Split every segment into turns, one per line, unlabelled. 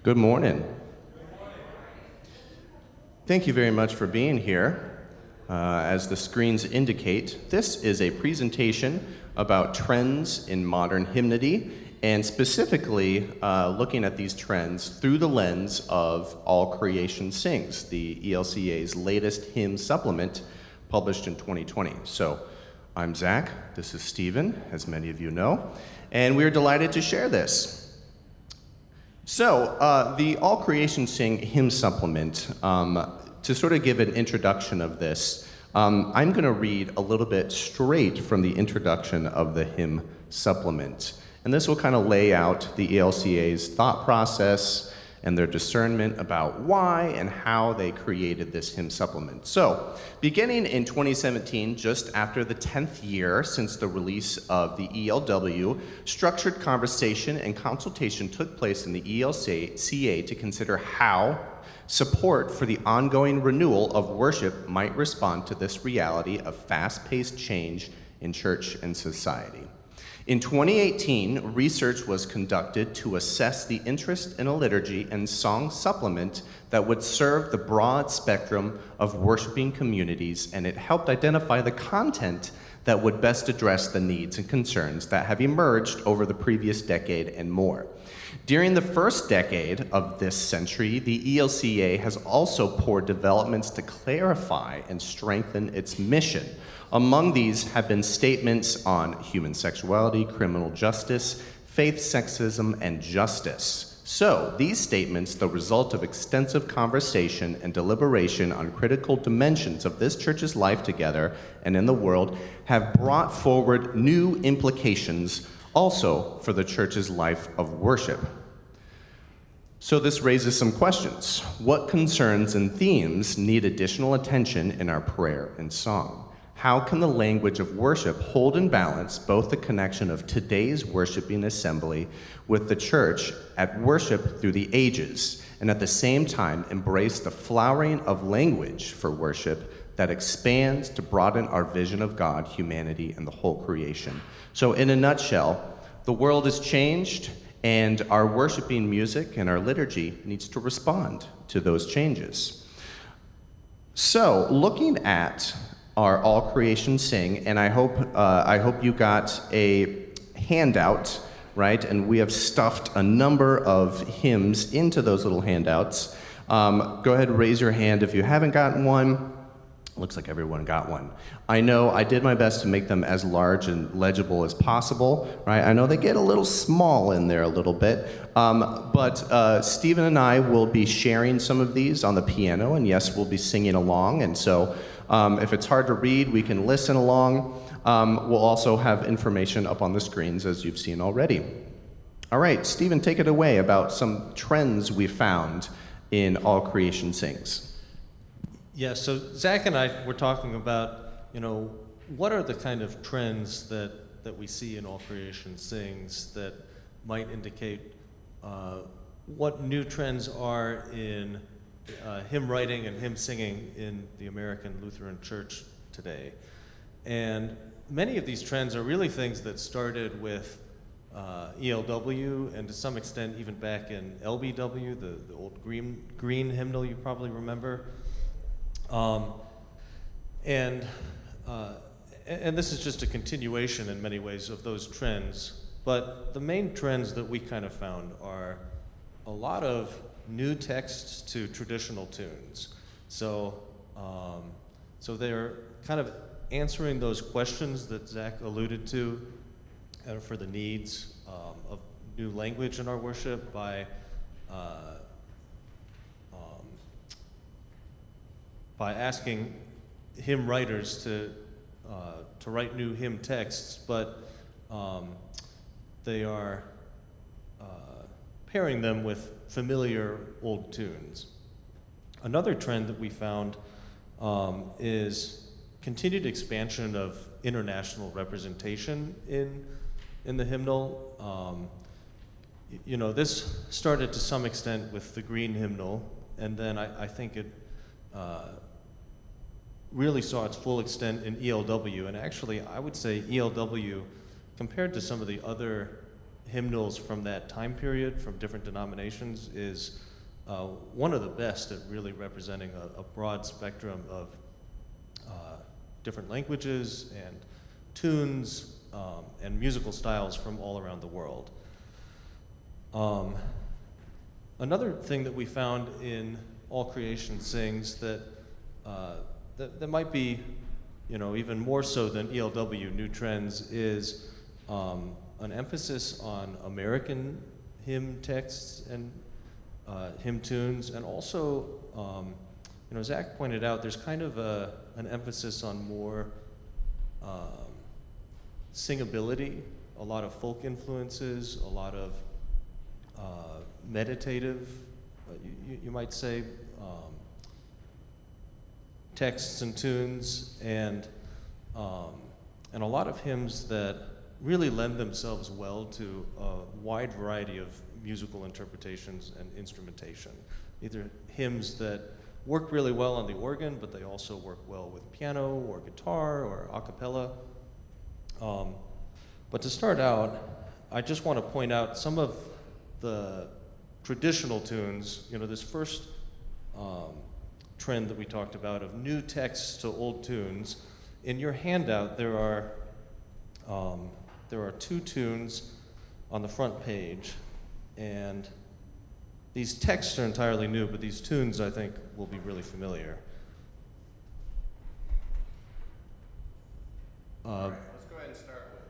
Good morning. Thank you very much for being here. As the screens indicate, this is a presentation about trends in modern hymnody, and specifically looking at these trends through the lens of All Creation Sings, the ELCA's latest hymn supplement published in 2020. So I'm Zach, this is Stephen, as many of you know, and we're delighted to share this. So, the All Creation Sing hymn supplement, to sort of give an introduction of this, I'm going to read a little bit straight from the introduction of the hymn supplement. And this will kind of lay out the ELCA's thought process and their discernment about why and how they created this hymn supplement. So, beginning in 2017, just after the 10th year since the release of the ELW, structured conversation and consultation took place in the ELCA to consider how support for the ongoing renewal of worship might respond to this reality of fast-paced change in church and society. In 2018, research was conducted to assess the interest in a liturgy and song supplement that would serve the broad spectrum of worshiping communities, and it helped identify the content that would best address the needs and concerns that have emerged over the previous decade and more. During the first decade of this century, the ELCA has also poured developments to clarify and strengthen its mission. Among these have been statements on human sexuality, criminal justice, faith, sexism, and justice. So, these statements, the result of extensive conversation and deliberation on critical dimensions of this church's life together and in the world, have brought forward new implications also for the church's life of worship. So this raises some questions. What concerns and themes need additional attention in our prayer and song? How can the language of worship hold in balance both the connection of today's worshiping assembly with the church at worship through the ages, and at the same time embrace the flowering of language for worship that expands to broaden our vision of God, humanity, and the whole creation? So in a nutshell, the world has changed, and our worshiping music and our liturgy needs to respond to those changes. So looking at our All Creation Sing, and I hope you got a handout, right? And we have stuffed a number of hymns into those little handouts. Go ahead and raise your hand if you haven't gotten one. Looks like everyone got one. I know I did my best to make them as large and legible as possible, right? I know they get a little small in there a little bit, but Stephen and I will be sharing some of these on the piano, and yes, we'll be singing along, and so if it's hard to read, we can listen along. We'll also have information up on the screens, as you've seen already. All right, Stephen, take it away about some trends we found in All Creation Sings.
Yeah, so Zach and I were talking about, what are the kind of trends that we see in All Creation Sings that might indicate what new trends are in hymn writing and hymn singing in the American Lutheran Church today. And many of these trends are really things that started with ELW, and to some extent even back in LBW, the old green hymnal you probably remember. And this is just a continuation in many ways of those trends. But the main trends that we kind of found are a lot of new texts to traditional tunes. So they're kind of answering those questions that Zach alluded to for the needs of new language in our worship by asking hymn writers to write new hymn texts, but they are pairing them with familiar old tunes. Another trend that we found is continued expansion of international representation in the hymnal. This started to some extent with the green hymnal, and then I think it really saw its full extent in ELW. And actually, I would say ELW, compared to some of the other hymnals from that time period, from different denominations, is one of the best at really representing a broad spectrum of different languages and tunes and musical styles from all around the world. Another thing that we found in All Creation Sings that might be, even more so than ELW New Trends is an emphasis on American hymn texts and hymn tunes, and also, Zach pointed out, there's kind of an emphasis on more singability, a lot of folk influences, a lot of meditative, you might say, texts and tunes, and a lot of hymns that really lend themselves well to a wide variety of musical interpretations and instrumentation. Either hymns that work really well on the organ, but they also work well with piano or guitar or a cappella. But to start out, I just want to point out some of the traditional tunes, this first trend that we talked about of new texts to old tunes. In your handout, there are 2 tunes on the front page, and these texts are entirely new, but these tunes, I think, will be really familiar.
All right, let's go ahead and start with.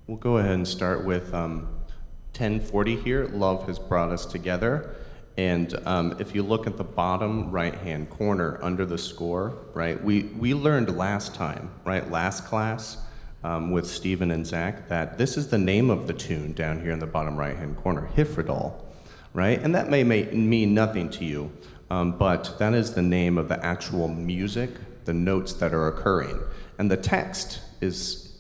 We'll go ahead and start with 1040 here. Love has brought us together. And if you look at the bottom right-hand corner under the score, right, we learned last time, right, last class with Stephen and Zach, that this is the name of the tune down here in the bottom right-hand corner, Hifridal, right? And that may mean nothing to you, but that is the name of the actual music, the notes that are occurring. And the text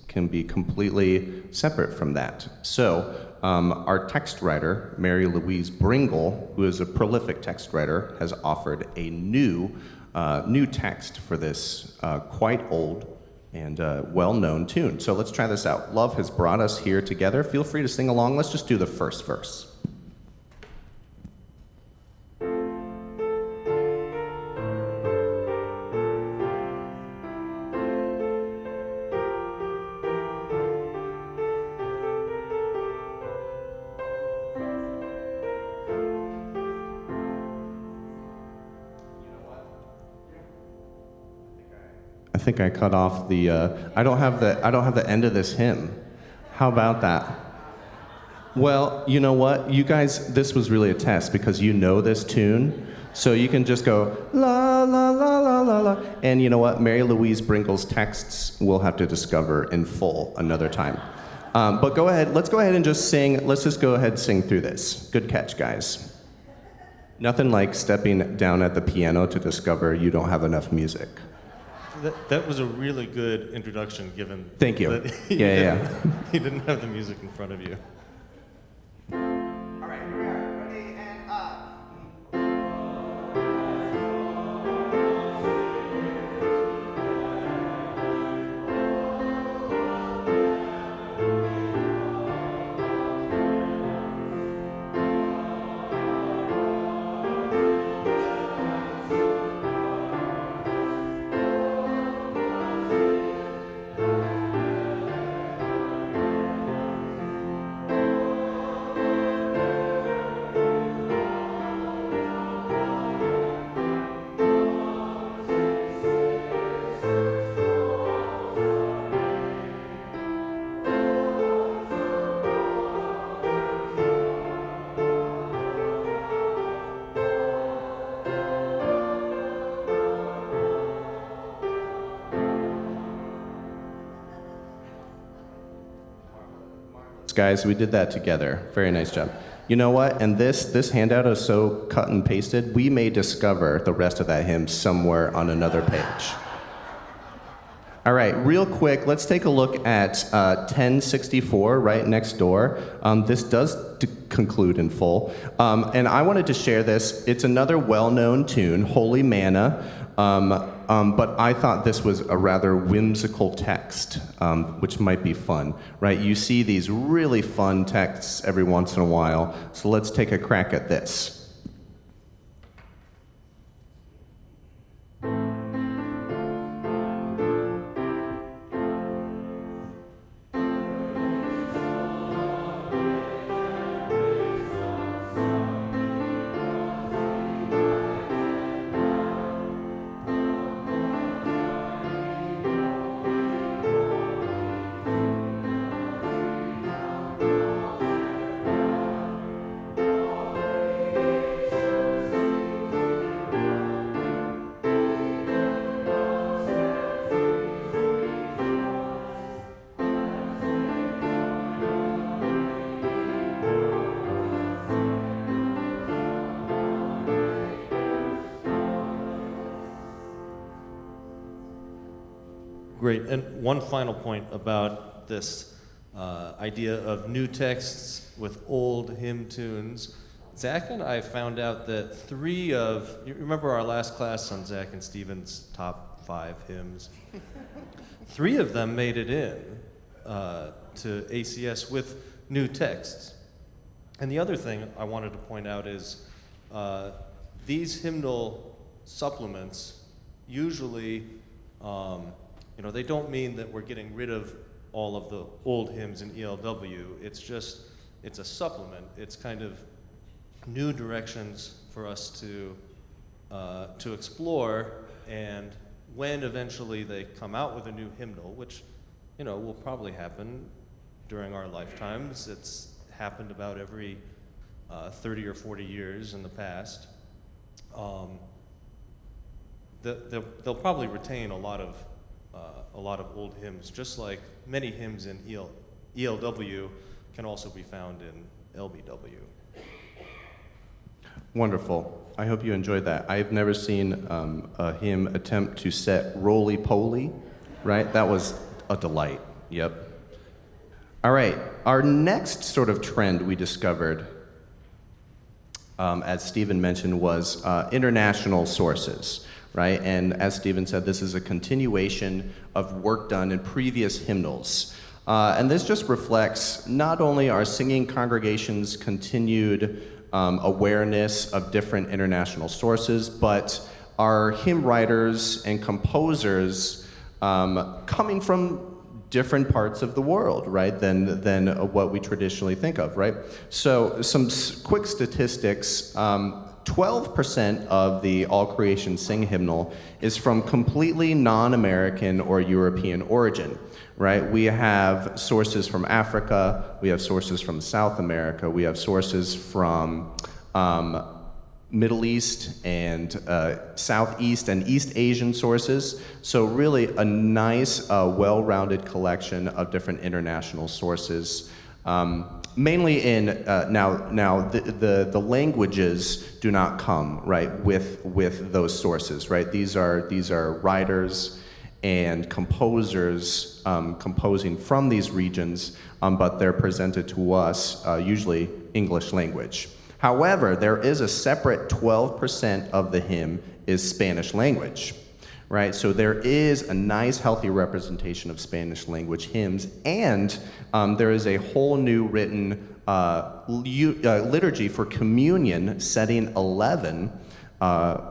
can be completely separate from that. So our text writer, Mary Louise Bringle, who is a prolific text writer, has offered a new text for this quite old and well-known tune. So let's try this out. Love has brought us here together. Feel free to sing along. Let's just do the first verse. I think I cut off the, I don't have the end of this hymn. How about that? Well, you know what? You guys, this was really a test because you know this tune. So you can just go, la, la, la, la, la, la. And you know what? Mary Louise Bringle's texts we'll have to discover in full another time. But go ahead, let's go ahead and just sing. Let's just go ahead and sing through this. Good catch, guys. Nothing like stepping down at the piano to discover you don't have enough music.
That was a really good introduction, given
Thank you.
That you didn't have the music in front of you.
All right, here we are. Ready and up. Guys, we did that together. Very nice job. You know what? And this handout is so cut and pasted, we may discover the rest of that hymn somewhere on another page. All right, real quick, let's take a look at 1064 right next door. This does conclude in full. And I wanted to share this. It's another well-known tune, Holy Manna. but I thought this was a rather whimsical text, which might be fun, right? You see these really fun texts every once in a while, so let's take a crack at this.
Great. And one final point about this idea of new texts with old hymn tunes. Zach and I found out that you remember our last class on Zach and Stephen's top 5 hymns? 3 of them made it in to ACS with new texts. And the other thing I wanted to point out is these hymnal supplements usually they don't mean that we're getting rid of all of the old hymns in ELW. It's a supplement. It's kind of new directions for us to explore, and when eventually they come out with a new hymnal, which will probably happen during our lifetimes. It's happened about every 30 or 40 years in the past. They'll probably retain a lot of old hymns, just like many hymns in ELW can also be found in LBW.
Wonderful. I hope you enjoyed that. I've never seen a hymn attempt to set roly-poly, right? That was a delight. Yep. All right. Our next sort of trend we discovered, as Stephen mentioned, was international sources. Right? And as Stephen said, this is a continuation of work done in previous hymnals. And this just reflects not only our singing congregations' continued awareness of different international sources, but our hymn writers and composers coming from different parts of the world, right, than what we traditionally think of, right? So some quick statistics. 12% of the All Creation Sing hymnal is from completely non-American or European origin, right? We have sources from Africa, we have sources from South America, we have sources from Middle East and Southeast and East Asian sources. So really a nice, well-rounded collection of different international sources. Mainly in the languages do not come right with those sources, right? These are writers and composers composing from these regions, but they're presented to us usually English language. However, there is a separate 12% of the hymn is Spanish language. Right, so there is a nice, healthy representation of Spanish language hymns, and there is a whole new written liturgy for communion, setting 11,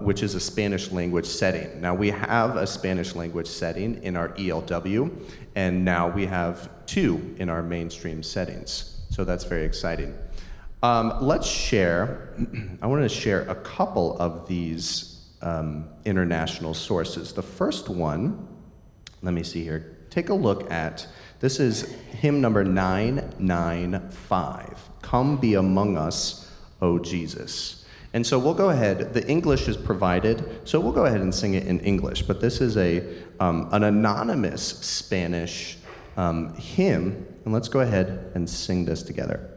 which is a Spanish language setting. Now we have a Spanish language setting in our ELW, and now we have 2 in our mainstream settings. So that's very exciting. Let's share, I want to share a couple of these international sources. The first one, let me see here, take a look at, this is hymn number 995, Come Be Among Us, O Jesus. And so we'll go ahead, the English is provided, so we'll go ahead and sing it in English, but this is an anonymous Spanish hymn, and let's go ahead and sing this together.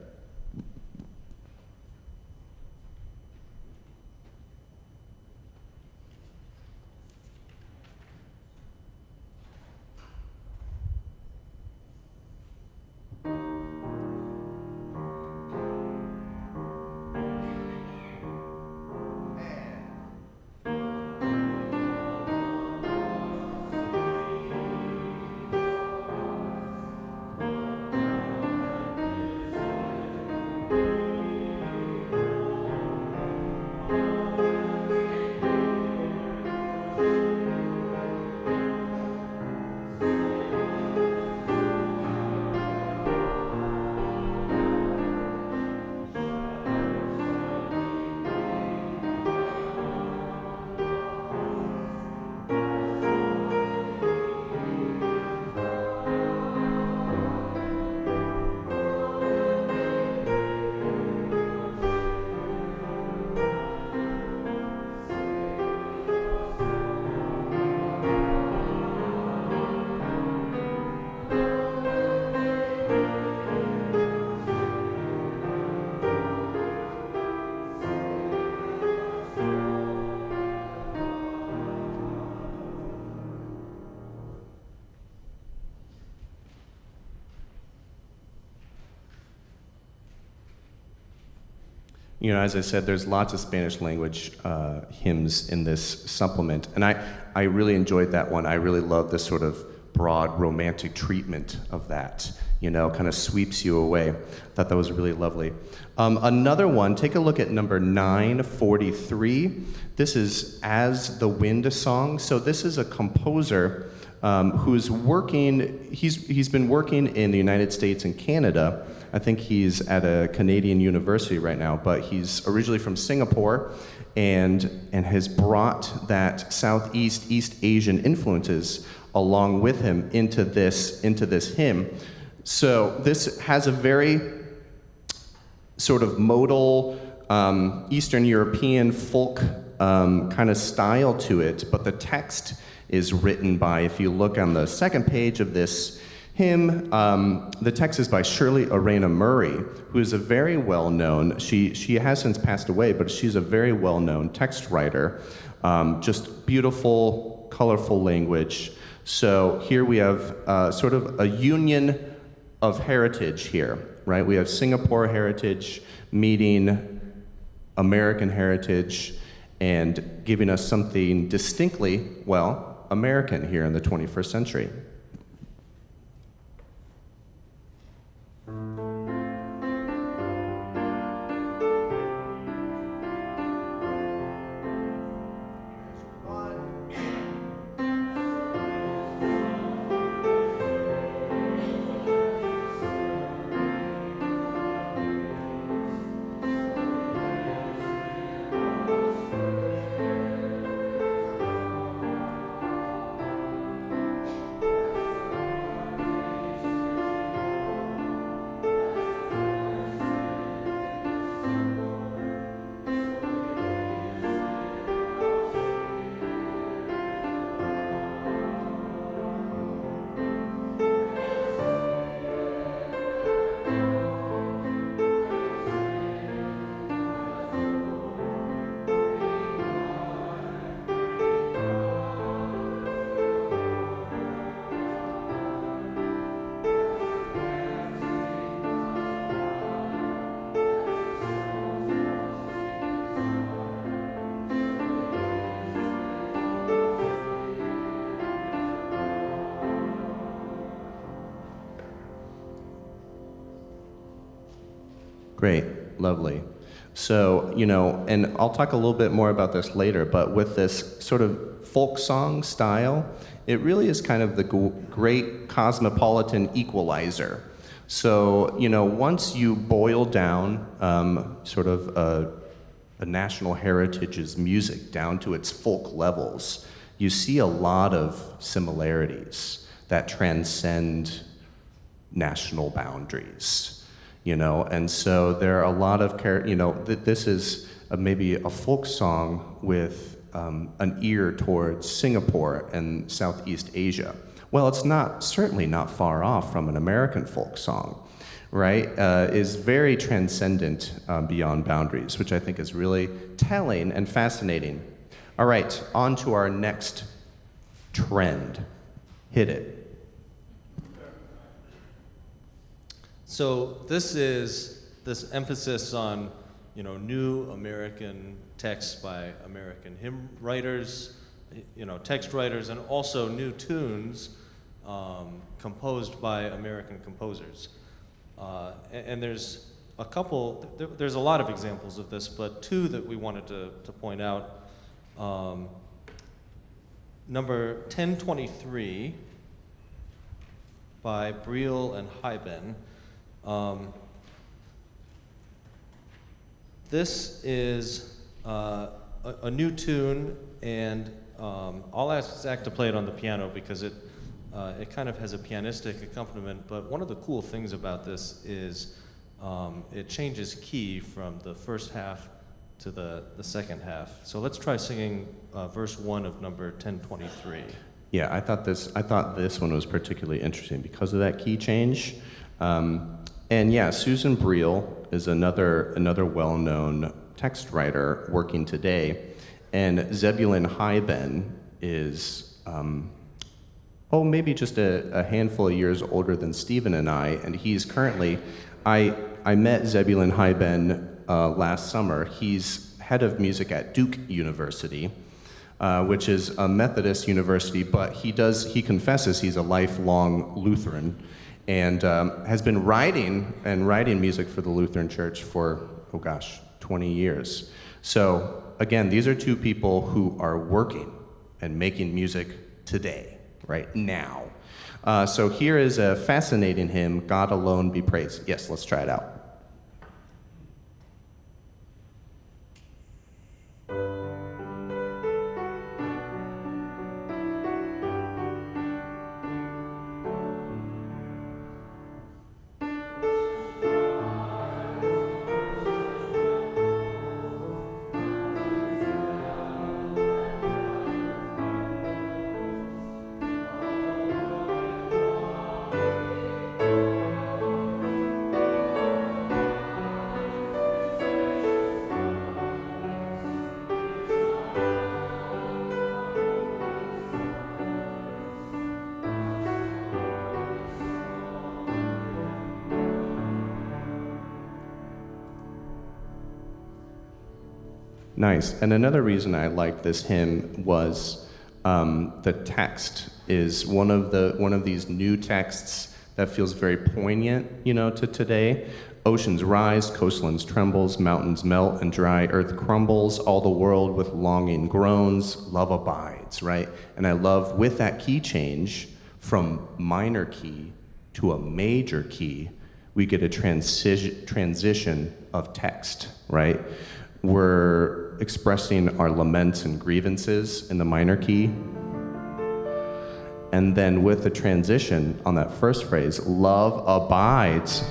You know, as I said, there's lots of Spanish language hymns in this supplement, and I really enjoyed that one. I really love this sort of broad romantic treatment of that, you know, kind of sweeps you away. Thought that was really lovely. Another one, take a look at number 943. This is As the Wind song. So this is a composer who's working, he's been working in the United States and Canada. I think he's at a Canadian university right now, but he's originally from Singapore and has brought that Southeast, East Asian influences along with him into this hymn. So this has a very sort of modal Eastern European folk kind of style to it, but the text is written by, if you look on the second page of this hymn, the text is by Shirley Arena Murray, who is a very well-known, she has since passed away, but she's a very well-known text writer. Just beautiful, colorful language. So here we have sort of a union of heritage here, right? We have Singapore heritage meeting American heritage and giving us something distinctly, well, American here in the 21st century. Great, lovely. So, you know, and I'll talk a little bit more about this later, but with this sort of folk song style, it really is kind of the great cosmopolitan equalizer. So, you know, once you boil down sort of a national heritage's music down to its folk levels, you see a lot of similarities that transcend national boundaries. You know, and so there are a lot of, you know, this is maybe a folk song with an ear towards Singapore and Southeast Asia. Well, it's certainly not far off from an American folk song, right? Is very transcendent beyond boundaries, which I think is really telling and fascinating. All right, on to our next trend. Hit it.
So this is this emphasis on, you know, new American texts by American hymn writers, you know, text writers, and also new tunes composed by American composers. And there's a couple, there's a lot of examples of this, but two that we wanted to point out. Number 1023 by Briel and Heiben. This is a new tune, and I'll ask Zach to play it on the piano because it kind of has a pianistic accompaniment, but one of the cool things about this is it changes key from the first half to the second half. So let's try singing verse 1 of number 1023.
Yeah, I thought this one was particularly interesting because of that key change. And yeah, Susan Briel is another well-known text writer working today, and Zebulon Heiben is maybe just a handful of years older than Stephen and I, and he's currently, I met Zebulon Heiben last summer. He's head of music at Duke University, which is a Methodist university, but he confesses he's a lifelong Lutheran, and has been writing music for the Lutheran Church for, 20 years. So again, these are two people who are working and making music today, right now. So here is a fascinating hymn, God Alone Be Praised. Yes, let's try it out. Nice. And another reason I liked this hymn was the text is one of these new texts that feels very poignant, to today. Oceans rise, coastlines trembles, mountains melt, and dry earth crumbles. All the world with longing groans, love abides, right? And I love with that key change from minor key to a major key, we get a transition of text, right? We're expressing our laments and grievances in the minor key. And then with the transition on that first phrase, love abides.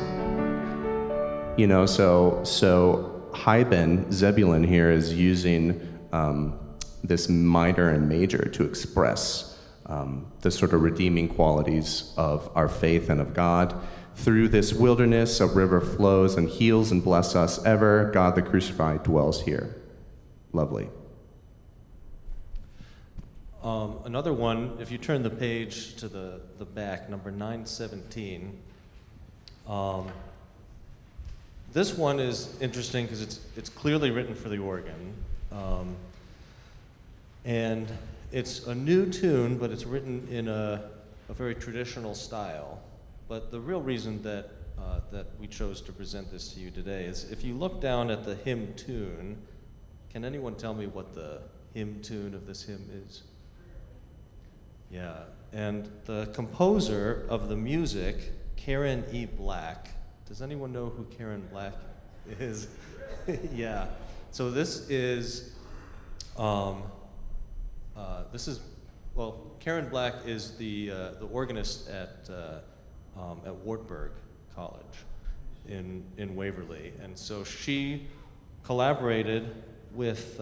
So Zebulun here is using this minor and major to express the sort of redeeming qualities of our faith and of God. Through this wilderness, a river flows and heals and bless us ever. God the crucified dwells here. Lovely.
Another one, if you turn the page to the back, number 917. This one is interesting because it's clearly written for the organ. And it's a new tune, but it's written in a very traditional style. But the real reason that we chose to present this to you today is if you look down at the hymn tune, can anyone tell me what the hymn tune of this hymn is? Yeah, and the composer of the music, Karen E. Black. Does anyone know who Karen Black is? Yeah. So this is, Karen Black is the organist at Wartburg College in Waverly, and so she collaborated with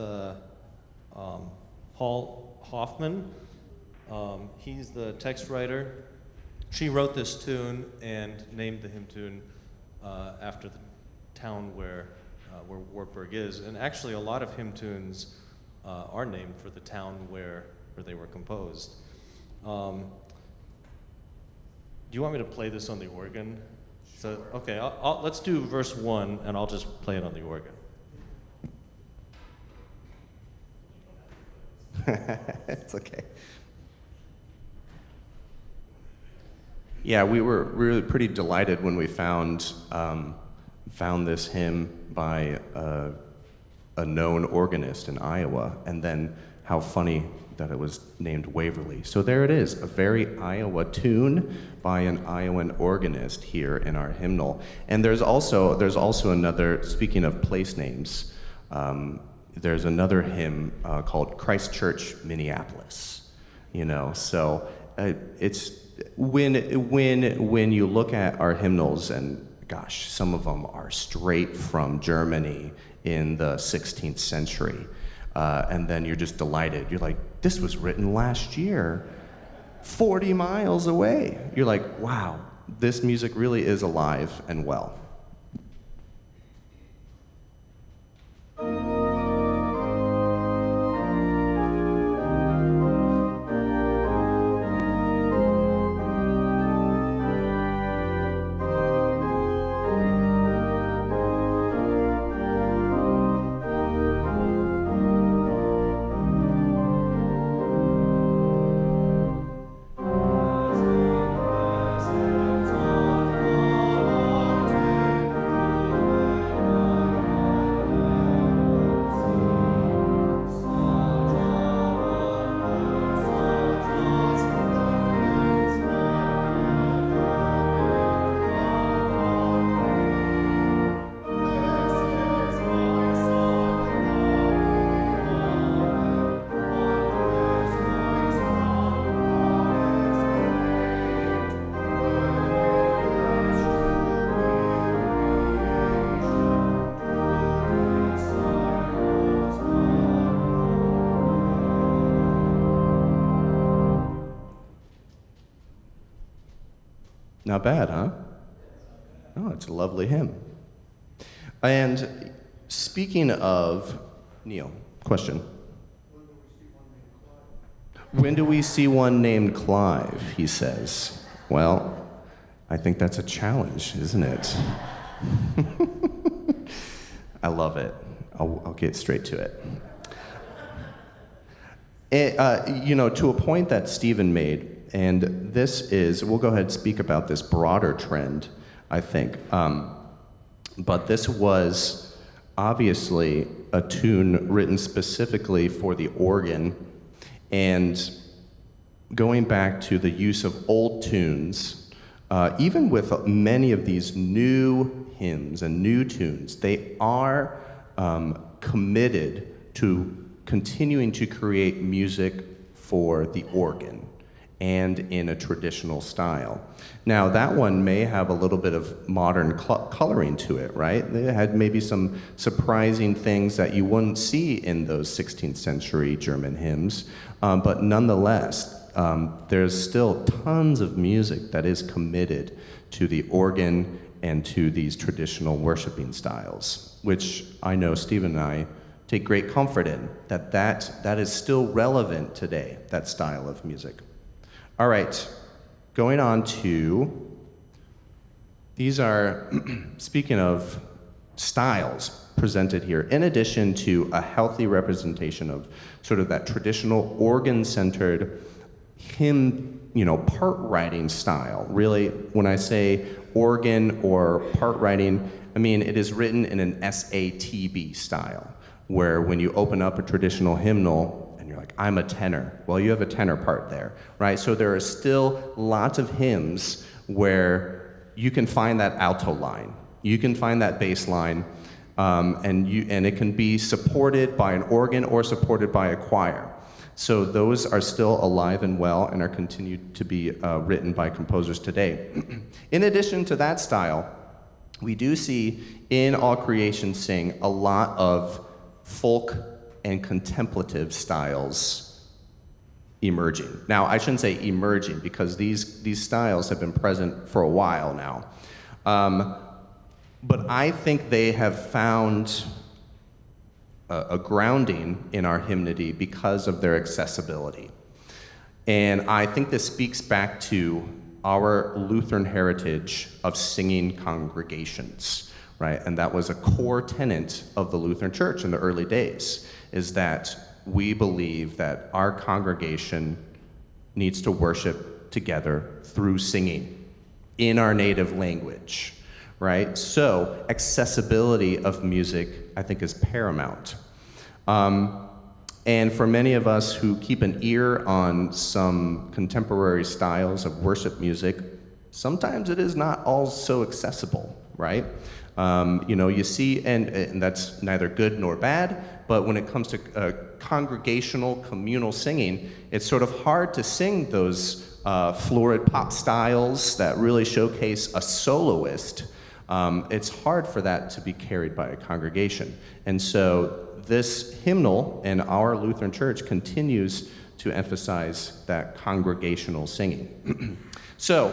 Paul Hoffman. He's the text writer. She wrote this tune and named the hymn tune after the town where Wartburg is. And actually, a lot of hymn tunes are named for the town where they were composed. Do you want me to play this on the organ? Sure. So, okay, let's do verse 1, and I'll just play it on the organ.
It's okay. Yeah, we were really pretty delighted when we found this hymn by a known organist in Iowa, and then how funny that it was named Waverly. So there it is, a very Iowa tune by an Iowan organist here in our hymnal. And there's also another, speaking of place names, there's another hymn called Christ Church, Minneapolis. So it's when you look at our hymnals, and gosh, some of them are straight from Germany in the 16th century. And then you're just delighted. You're like, this was written last year, 40 miles away. You're like, wow, this music really is alive and well. Not bad, huh? Oh, it's a lovely hymn. And speaking of, Neil, question. When do we see one named Clive, he says. Well, I think that's a challenge, isn't it? I love it. I'll get straight to it. To a point that Stephen made, and this is, we'll go ahead and speak about this broader trend, I think. But this was obviously a tune written specifically for the organ, and going back to the use of old tunes, even with many of these new hymns and new tunes, they are committed to continuing to create music for the organ and in a traditional style. Now, that one may have a little bit of modern coloring to it, right? It had maybe some surprising things that you wouldn't see in those 16th century German hymns, but nonetheless, there's still tons of music that is committed to the organ and to these traditional worshiping styles, which I know Stephen and I take great comfort in, that is still relevant today, that style of music. All right, going on to, these are, speaking of styles presented here, in addition to a healthy representation of sort of that traditional organ-centered hymn, part writing style. Really, when I say organ or part writing, I mean it is written in an SATB style, where when you open up a traditional hymnal, and you're like, I'm a tenor. Well, you have a tenor part there, right? So there are still lots of hymns where you can find that alto line, you can find that bass line, and it can be supported by an organ or supported by a choir. So those are still alive and well and are continued to be written by composers today. In addition to that style, we do see in All Creation Sing a lot of folk and contemplative styles emerging. Now, I shouldn't say emerging, because these styles have been present for a while now. But I think they have found a grounding in our hymnody because of their accessibility. And I think this speaks back to our Lutheran heritage of singing congregations, right? And that was a core tenet of the Lutheran Church in the early days, is that we believe that our congregation needs to worship together through singing in our native language, right? So accessibility of music, I think, is paramount. And for many of us who keep an ear on some contemporary styles of worship music, sometimes it is not all so accessible, right? You see, and that's neither good nor bad, but when it comes to congregational, communal singing, it's sort of hard to sing those florid pop styles that really showcase a soloist. It's hard for that to be carried by a congregation. And so this hymnal in our Lutheran Church continues to emphasize that congregational singing. So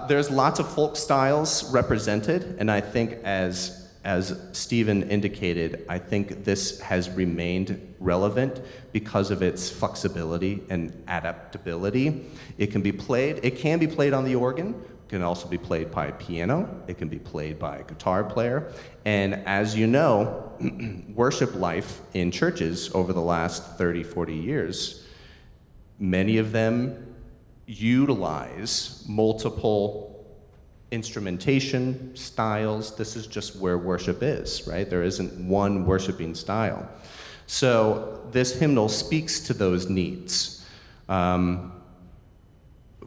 there's lots of folk styles represented, and I think as Stephen indicated, I think this has remained relevant because of its flexibility and adaptability. It can be played on the organ, it can also be played by a piano, it can be played by a guitar player, and as you know, worship life in churches over the last 30, 40 years, many of them utilize multiple instrumentation styles. This is just where worship is, right? There isn't one worshiping style. So this hymnal speaks to those needs.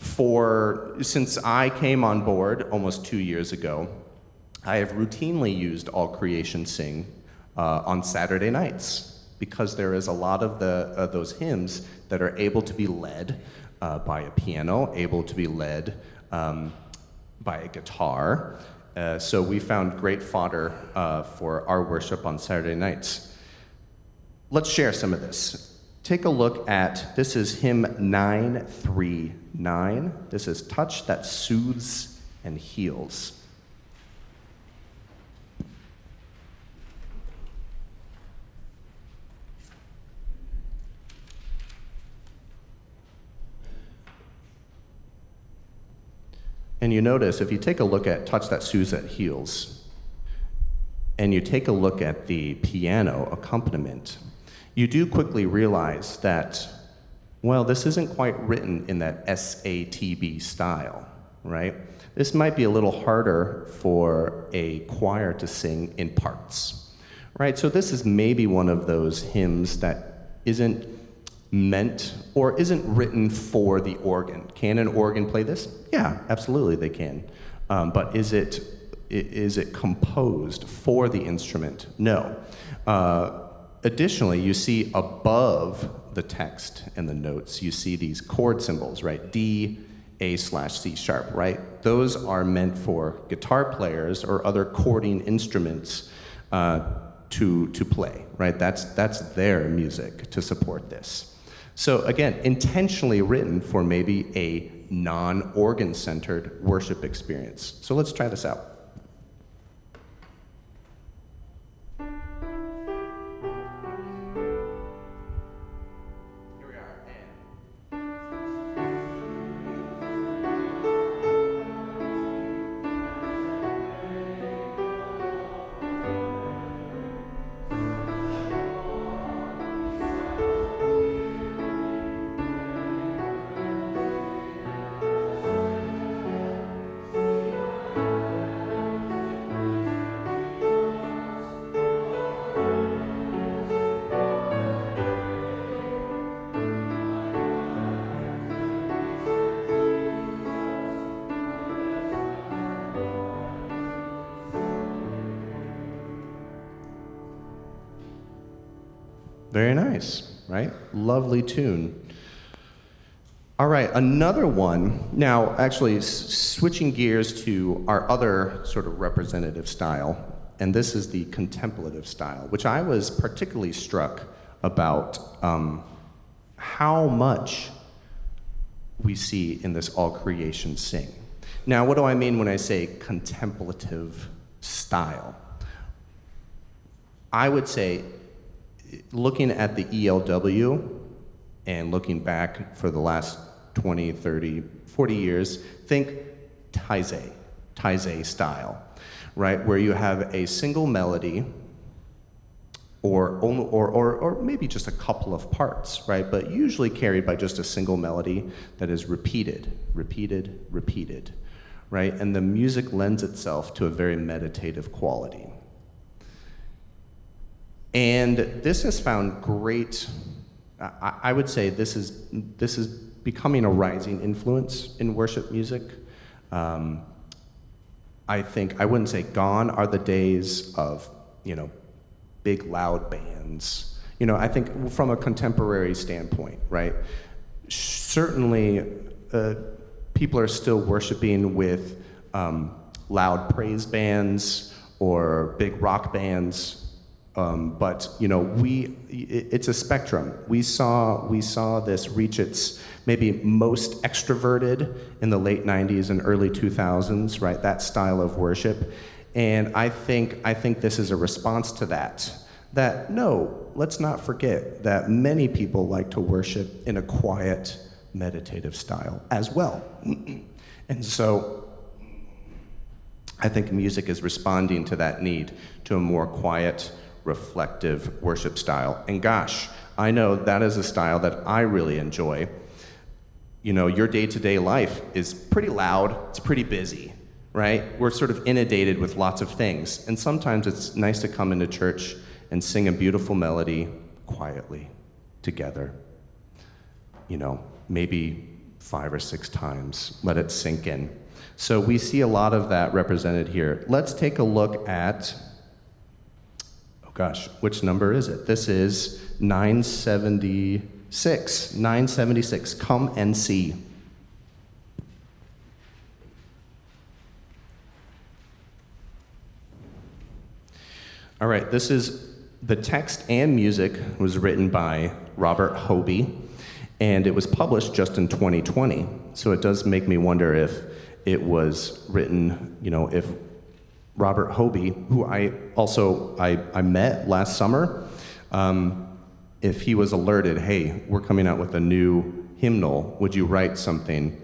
Since I came on board almost 2 years ago, I have routinely used All Creation Sing on Saturday nights, because there is a lot of those hymns that are able to be led by a piano, able to be led by a guitar. So we found great fodder for our worship on Saturday nights. Let's share some of this. take a look at, this is hymn 939. This is Touch That Soothes and Heals. And you notice, if you take a look at Touch That Soothes That Heals, and you take a look at the piano accompaniment, you do quickly realize that, well, this isn't quite written in that SATB style, right? This might be a little harder for a choir to sing in parts, right? So this is maybe one of those hymns that isn't meant or isn't written for the organ. Can an organ play this? Yeah, absolutely they can. But is it composed for the instrument? No. Additionally, you see above the text and the notes, you see these chord symbols, right? D, A/C sharp, right? Those are meant for guitar players or other chording instruments to play, right? That's their music to support this. So again, intentionally written for maybe a non-organ-centered worship experience. So let's try this out. Very nice, right? Lovely tune. All right, another one. Now, actually, switching gears to our other sort of representative style, and this is the contemplative style, which I was particularly struck about how much we see in this All Creation Sing. Now, what do I mean when I say contemplative style? I would say, looking at the ELW and looking back for the last 20, 30, 40 years, think Taizé style, right? Where you have a single melody or maybe just a couple of parts, right? But usually carried by just a single melody that is repeated, right? And the music lends itself to a very meditative quality. And this has found great, I would say this is becoming a rising influence in worship music. I think, I wouldn't say gone are the days of, big loud bands. I think from a contemporary standpoint, right? Certainly, people are still worshiping with loud praise bands or big rock bands. But it's a spectrum. We saw this reach its maybe most extroverted in the late 90s and early 2000s, right? That style of worship. And I think this is a response to that. That no, let's not forget that many people like to worship in a quiet, meditative style as well. And so I think music is responding to that need, to a more quiet, reflective worship style. And gosh, I know that is a style that I really enjoy. Your day-to-day life is pretty loud, it's pretty busy, right? We're sort of inundated with lots of things. And sometimes it's nice to come into church and sing a beautiful melody quietly together. Maybe 5 or 6 times, let it sink in. So we see a lot of that represented here. Let's take a look at, gosh, which number is it? This is 976. 976. Come and see. All right, this is The text and music was written by Robert Hobie, and it was published just in 2020. So it does make me wonder if it was written, if Robert Hobie, who I met last summer, if he was alerted, hey, we're coming out with a new hymnal, would you write something?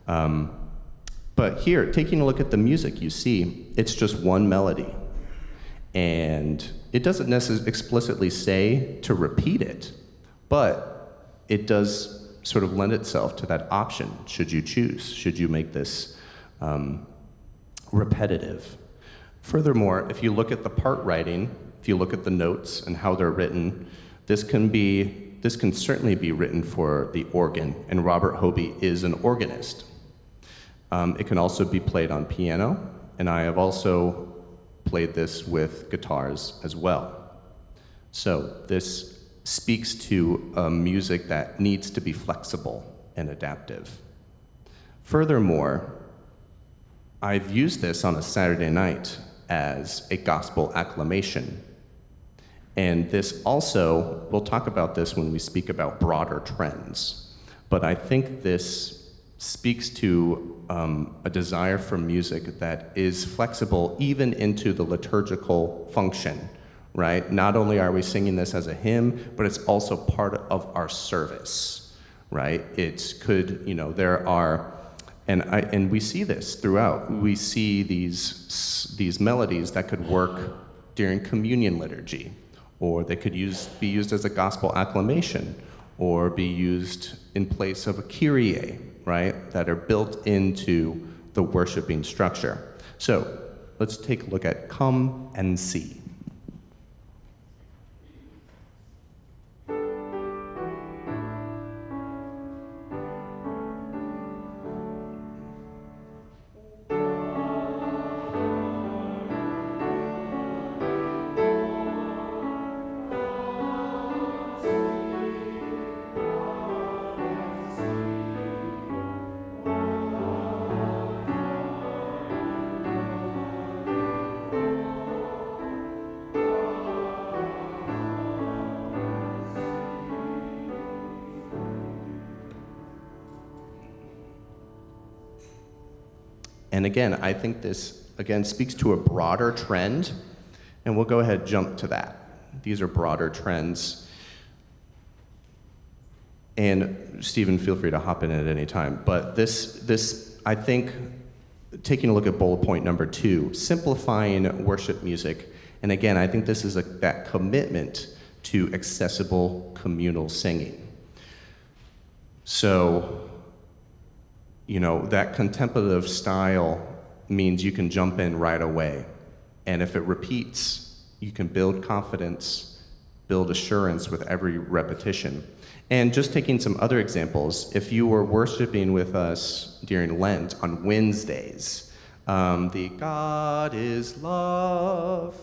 But here, taking a look at the music, you see it's just one melody. And it doesn't necessarily explicitly say to repeat it, but it does sort of lend itself to that option, should you choose, should you make this repetitive. Furthermore, if you look at the part writing, if you look at the notes and how they're written, this can certainly be written for the organ, and Robert Hobie is an organist. It can also be played on piano, and I have also played this with guitars as well. So this speaks to a music that needs to be flexible and adaptive. Furthermore, I've used this on a Saturday night as a gospel acclamation. And this also, we'll talk about this when we speak about broader trends, but I think this speaks to a desire for music that is flexible even into the liturgical function, right? Not only are we singing this as a hymn, but it's also part of our service, right? It could, there are, and we see this throughout. We see these melodies that could work during communion liturgy, or they could be used as a gospel acclamation, or be used in place of a Kyrie, right, that are built into the worshiping structure. So let's take a look at Come and See. And again, I think this, again, speaks to a broader trend, and we'll go ahead and jump to that. These are broader trends. And Stephen, feel free to hop in at any time. But this, I think, taking a look at bullet point number 2, simplifying worship music. And again, I think this is that commitment to accessible communal singing. So, that contemplative style means you can jump in right away. And if it repeats, you can build confidence, build assurance with every repetition. And just taking some other examples, if you were worshiping with us during Lent on Wednesdays, the God is love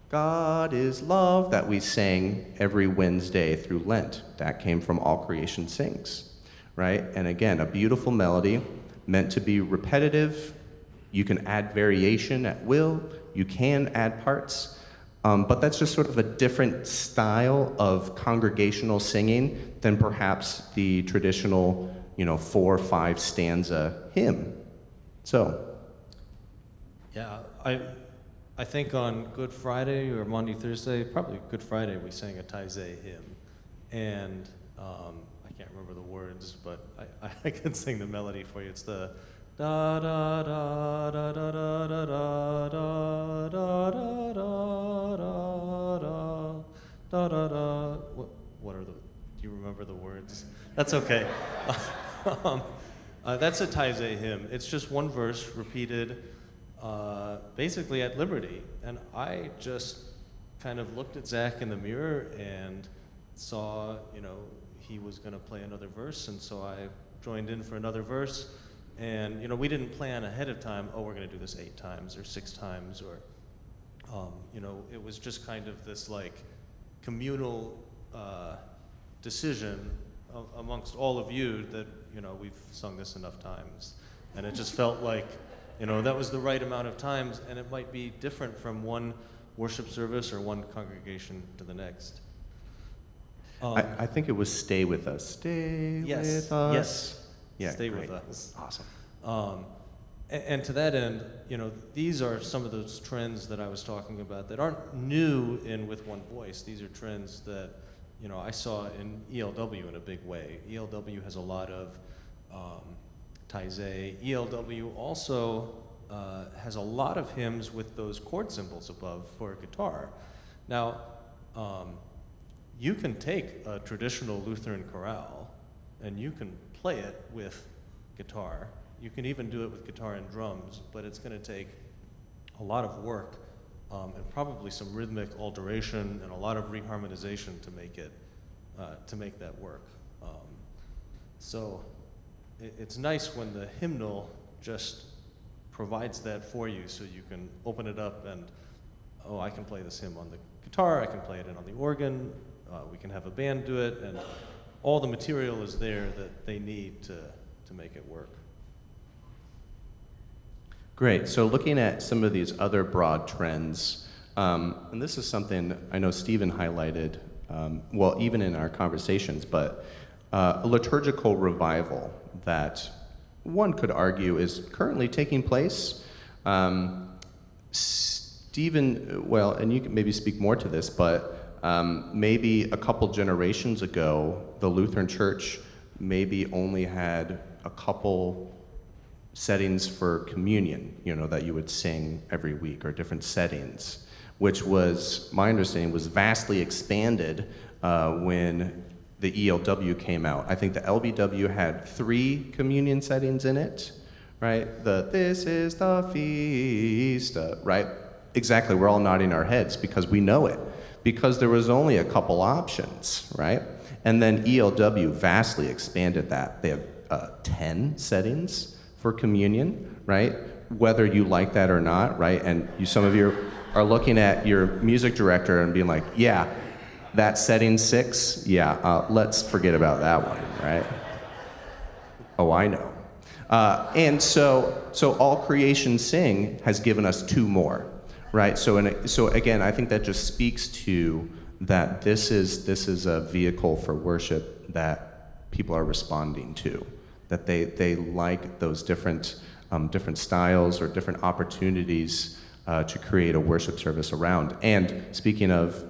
that we sang every Wednesday through Lent, that came from All Creation Sings. Right? And again, a beautiful melody meant to be repetitive. You can add variation at will. You can add parts. But that's just sort of a different style of congregational singing than perhaps the traditional, 4 or 5 stanza hymn. So.
Yeah, I think on Good Friday or Maundy Thursday, probably Good Friday, we sang a Taizé hymn. And I can't remember the words, but I can sing the melody for you. It's the da da da da da da da da da da da da da da da. What are the? Do you remember the words? That's okay. That's a Taizé hymn. It's just one verse repeated, basically at liberty. And I just kind of looked at Zach in the mirror and saw, he was going to play another verse, and so I joined in for another verse. And we didn't plan ahead of time, we're going to do this 8 times or 6 times, or it was just kind of this like communal decision amongst all of you that we've sung this enough times, and it just felt like that was the right amount of times. And it might be different from one worship service or one congregation to the next.
I think it was Stay With Us. Stay with us.
Yes.
Yeah,
Stay
great.
with us.
Awesome.
And to that end, these are some of those trends that I was talking about that aren't new in With One Voice. These are trends that, I saw in ELW in a big way. ELW has a lot of taizé. ELW also has a lot of hymns with those chord symbols above for guitar. Now, you can take a traditional Lutheran chorale and you can play it with guitar. You can even do it with guitar and drums, but it's going to take a lot of work and probably some rhythmic alteration and a lot of reharmonization to make that work. So it's nice when the hymnal just provides that for you, so you can open it up and, I can play this hymn on the guitar, I can play it on the organ, we can have a band do it, and all the material is there that they need to make it work.
Great. So looking at some of these other broad trends, and this is something I know Stephen highlighted, even in our conversations, but a liturgical revival that one could argue is currently taking place. Stephen, and you can maybe speak more to this, but maybe a couple generations ago, the Lutheran Church maybe only had a couple settings for communion, that you would sing every week, or different settings, which was, my understanding, was vastly expanded when the ELW came out. I think the LBW had 3 communion settings in it, right? This is the feast, right? Exactly, we're all nodding our heads because we know it, because there was only a couple options, right? And then ELW vastly expanded that. They have 10 settings for communion, right? Whether you like that or not, right? And some of you are looking at your music director and being like, yeah, that setting 6, let's forget about that one, right? Oh, I know. And so All Creation Sing has given us 2 more, right? So again, I think that just speaks to that this is a vehicle for worship that people are responding to, that they like those different styles or different opportunities to create a worship service around. And speaking of,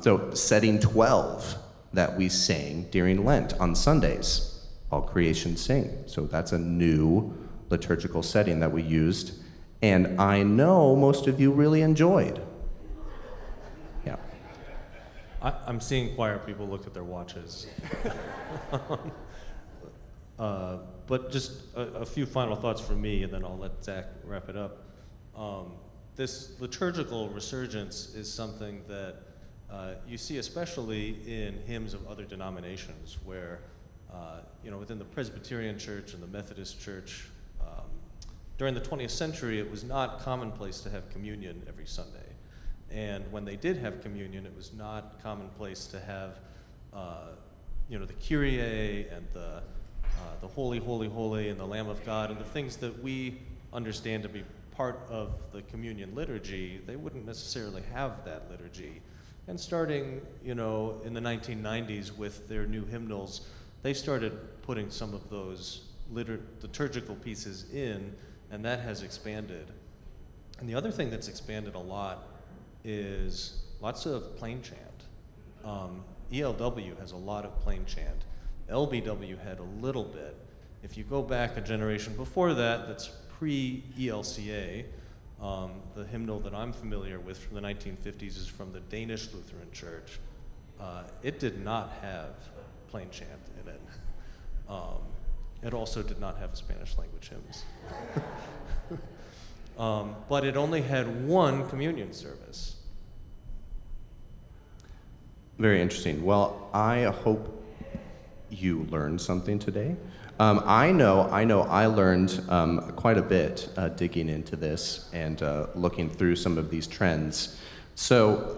so setting 12 that we sing during Lent on Sundays, All Creation Sing. So that's a new liturgical setting that we used, and I know most of you really enjoyed. Yeah.
I'm seeing choir people look at their watches. But just a few final thoughts from me, and then I'll let Zach wrap it up. This liturgical resurgence is something that you see especially in hymns of other denominations, where within the Presbyterian Church and the Methodist Church, during the 20th century, it was not commonplace to have communion every Sunday. And when they did have communion, it was not commonplace to have, the Kyrie and the Holy, Holy, Holy, and the Lamb of God, and the things that we understand to be part of the communion liturgy. They wouldn't necessarily have that liturgy. And starting, in the 1990s with their new hymnals, they started putting some of those liturgical pieces in, and that has expanded. And the other thing that's expanded a lot is lots of plain chant. ELW has a lot of plain chant. LBW had a little bit. If you go back a generation before that, that's pre-ELCA, the hymnal that I'm familiar with from the 1950s is from the Danish Lutheran Church. It did not have plain chant in it. It also did not have Spanish language hymns. But it only had 1 communion service.
Very interesting. Well, I hope you learned something today. I know I learned quite a bit digging into this and looking through some of these trends. So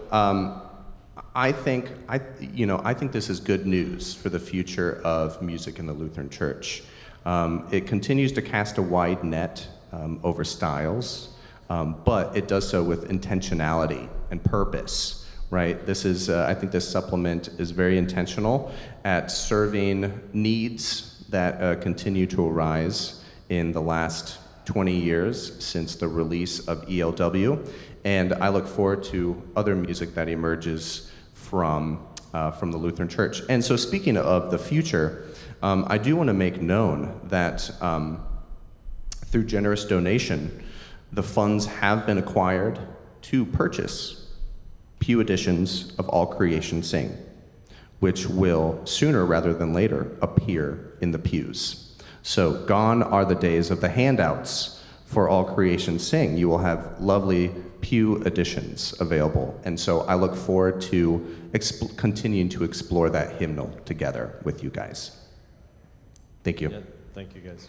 I think this is good news for the future of music in the Lutheran Church. It continues to cast a wide net over styles, but it does so with intentionality and purpose, right? This is, I think this supplement is very intentional at serving needs that continue to arise in the last 20 years since the release of ELW, and I look forward to other music that emerges from the Lutheran Church. And so speaking of the future, I do want to make known that through generous donation, the funds have been acquired to purchase pew editions of All Creation Sing, which will sooner rather than later appear in the pews. So gone are the days of the handouts for All Creation Sing. You will have lovely pew editions available. And so I look forward to continuing to explore that hymnal together with you guys. Thank you.
Yeah, thank you guys.